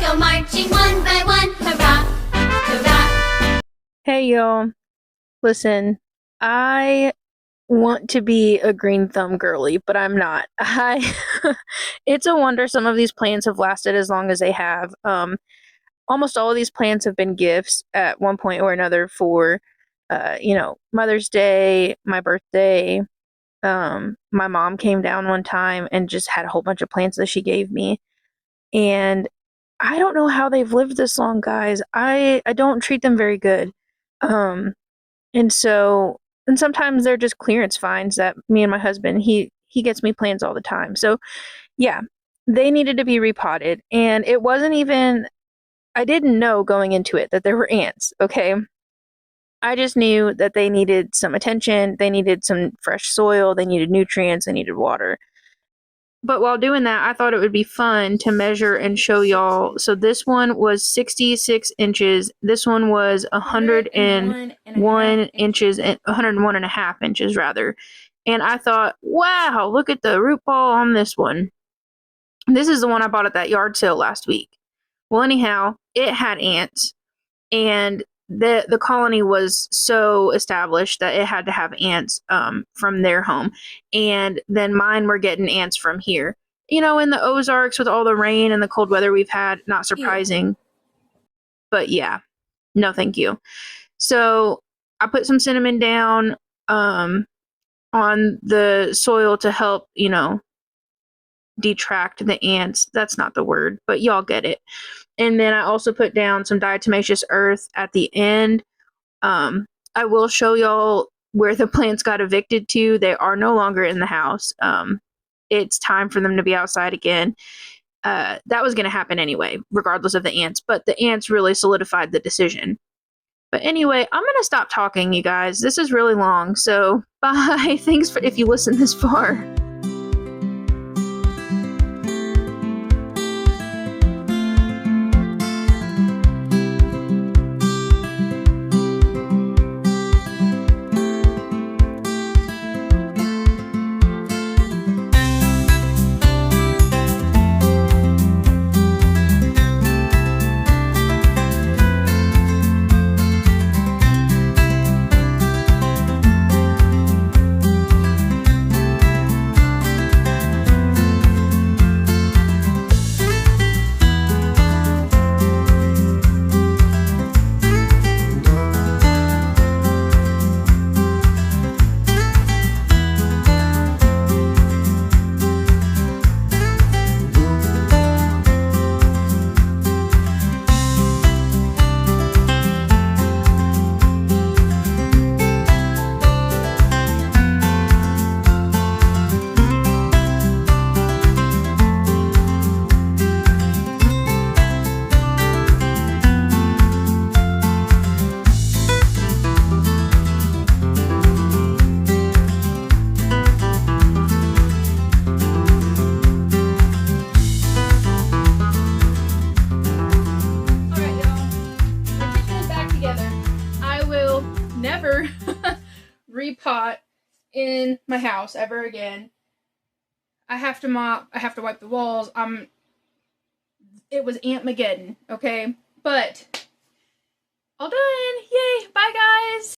go marching one by one. Hurrah, hurrah. Hey y'all, listen, I want to be a green thumb girly, but I'm not. It's a wonder some of these plants have lasted as long as they have. Almost all of these plants have been gifts at one point or another for, Mother's Day, my birthday. My mom came down one time and just had a whole bunch of plants that she gave me, and I don't know how they've lived this long, guys. I don't treat them very good. Um, and so and sometimes they're just clearance finds that me and my husband, he gets me plants all the time. So, yeah, they needed to be repotted, and it wasn't even I didn't know going into it that there were ants, okay? I just knew that they needed some attention, they needed some fresh soil, they needed nutrients, they needed water. But while doing that, I thought it would be fun to measure and show y'all. So this one was 66 inches. This one was 101 inches and 101 and a half inches rather. And I thought, wow, look at the root ball on this one. This is the one I bought at that yard sale last week. Well, anyhow, it had ants, and the colony was so established that it had to have ants from their home, and then mine were getting ants from here. In the Ozarks with all the rain and the cold weather we've had, not surprising. But yeah, no thank you. So I put some cinnamon down on the soil to help, detract the ants. That's not the word, but y'all get it. And then I also put down some diatomaceous earth at the end. I will show y'all where the plants got evicted to. They are no longer in the house. It's time for them to be outside again. That was going to happen anyway, regardless of the ants, but the ants really solidified the decision. But anyway, I'm going to stop talking, you guys. This is really long, so bye. Thanks for if you listen this far. Never repot in my house ever again. I have to mop, I have to wipe the walls. It was Ant-mageddon, okay? But all done. Yay. Bye guys.